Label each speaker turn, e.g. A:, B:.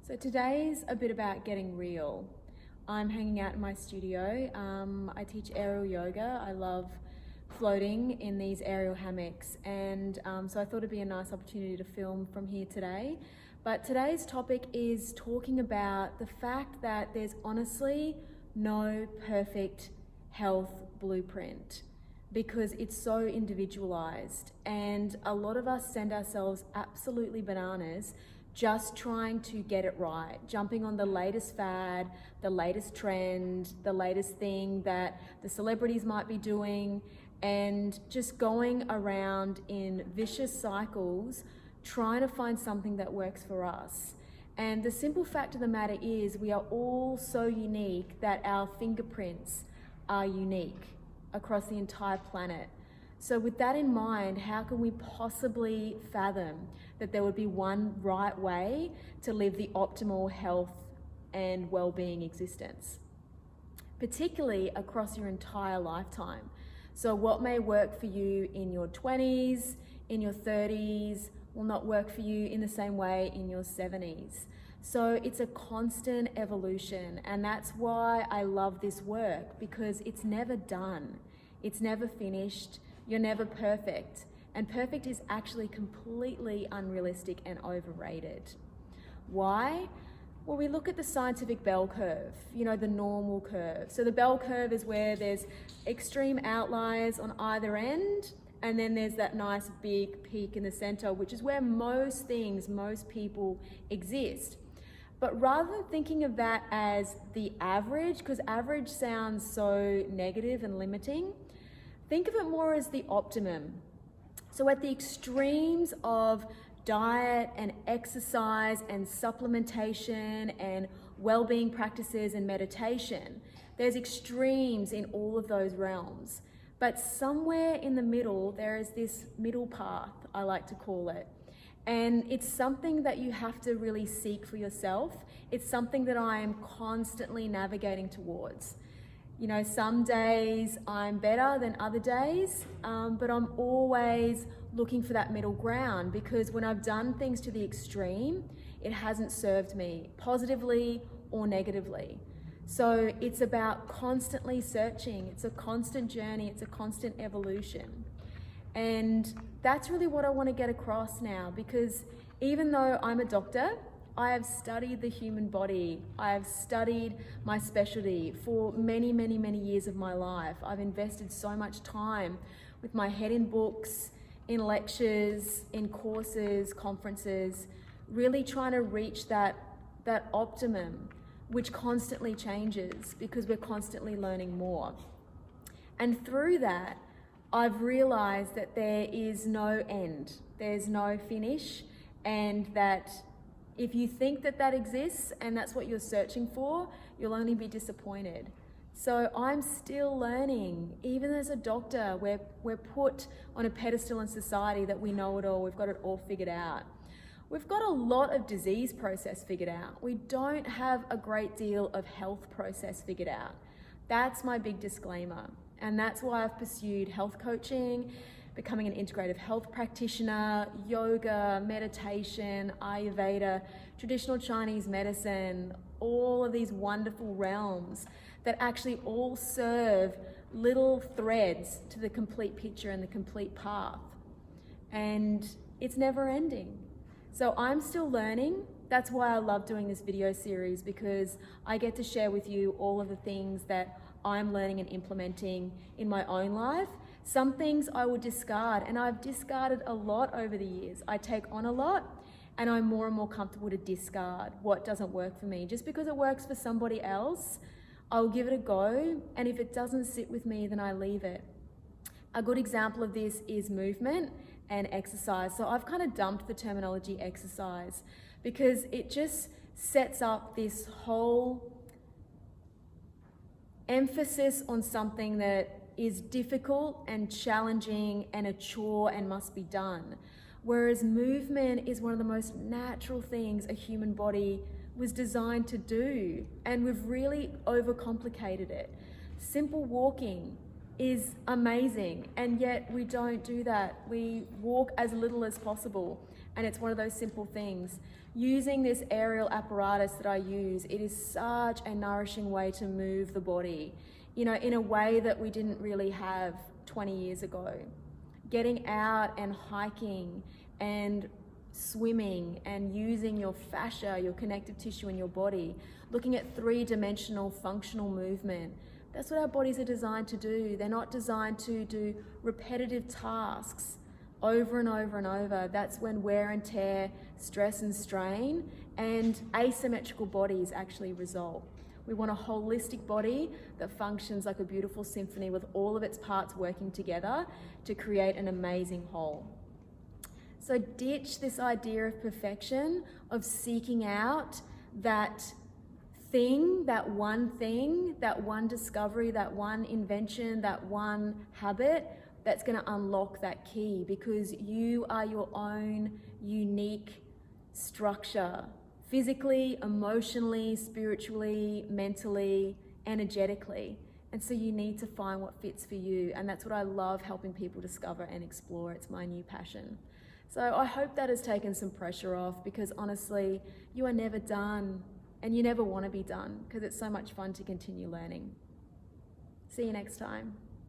A: So today's a bit about getting real. I'm hanging out in my studio. I teach aerial yoga. I love floating in these aerial hammocks, and so I thought it'd be a nice opportunity to film from here today. But today's topic is talking about the fact that there's honestly no perfect health blueprint, because it's so individualized, and a lot of us send ourselves absolutely bananas just trying to get it right, jumping on the latest fad, the latest trend, the latest thing that the celebrities might be doing, and just going around in vicious cycles trying to find something that works for us. And the simple fact of the matter is we are all so unique that our fingerprints are unique across the entire planet. So with that in mind, how can we possibly fathom that there would be one right way to live the optimal health and well-being existence, particularly across your entire lifetime? So what may work for you in your 20s, in your 30s, will not work for you in the same way in your 70s. So it's a constant evolution, and that's why I love this work, because it's never done. It's never finished. You're never perfect. And perfect is actually completely unrealistic and overrated. Why? Well, we look at the scientific bell curve, the normal curve. So the bell curve is where there's extreme outliers on either end, and then there's that nice big peak in the center, which is where most people exist. But rather than thinking of that as the average, because average sounds so negative and limiting, think of it more as the optimum. So at the extremes of diet and exercise and supplementation and well-being practices and meditation, there's extremes in all of those realms. But somewhere in the middle, there is this middle path, I like to call it. And it's something that you have to really seek for yourself. It's something that I am constantly navigating towards. Some days I'm better than other days, but I'm always looking for that middle ground, because when I've done things to the extreme, it hasn't served me positively or negatively. So it's about constantly searching. It's a constant journey. It's a constant evolution. And that's really what I want to get across now, because even though I'm a doctor, I have studied the human body. I have studied my specialty for many, many, many years of my life. I've invested so much time with my head in books, in lectures, in courses, conferences, really trying to reach that optimum, which constantly changes because we're constantly learning more. And through that, I've realized that there is no end, there's no finish, and that if you think that exists and that's what you're searching for, you'll only be disappointed. So I'm still learning. Even as a doctor, we're put on a pedestal in society that we know it all, we've got it all figured out. We've got a lot of disease process figured out. We don't have a great deal of health process figured out. That's my big disclaimer. And that's why I've pursued health coaching, becoming an integrative health practitioner, yoga, meditation, Ayurveda, traditional Chinese medicine, all of these wonderful realms that actually all serve little threads to the complete picture and the complete path. And it's never ending. So I'm still learning. That's why I love doing this video series, because I get to share with you all of the things that I'm learning and implementing in my own life. Some things I will discard, and I've discarded a lot over the years. I take on a lot, and I'm more and more comfortable to discard what doesn't work for me. Just because it works for somebody else, I'll give it a go, and if it doesn't sit with me, then I leave it. A good example of this is movement and exercise. So I've kind of dumped the terminology exercise, because it just sets up this whole emphasis on something that is difficult and challenging and a chore and must be done. Whereas movement is one of the most natural things a human body was designed to do, and we've really overcomplicated it. Simple walking is amazing, and yet we don't do that. We walk as little as possible, And it's one of those simple things. Using this aerial apparatus that I use, it is such a nourishing way to move the body, you know, in a way that we didn't really have 20 years ago. Getting out and hiking and swimming and using your fascia, your connective tissue in your body, looking at three-dimensional functional movement. That's what our bodies are designed to do. They're not designed to do repetitive tasks over and over and over. That's when wear and tear, stress and strain, and asymmetrical bodies actually result. We want a holistic body that functions like a beautiful symphony with all of its parts working together to create an amazing whole. So ditch this idea of perfection, of seeking out that thing, that one discovery, that one invention, that one habit that's going to unlock that key, because you are your own unique structure, physically, emotionally, spiritually, mentally, energetically. And so you need to find what fits for you. And that's what I love helping people discover and explore. It's my new passion. So I hope that has taken some pressure off, because honestly, you are never done, and you never want to be done, because it's so much fun to continue learning. See you next time.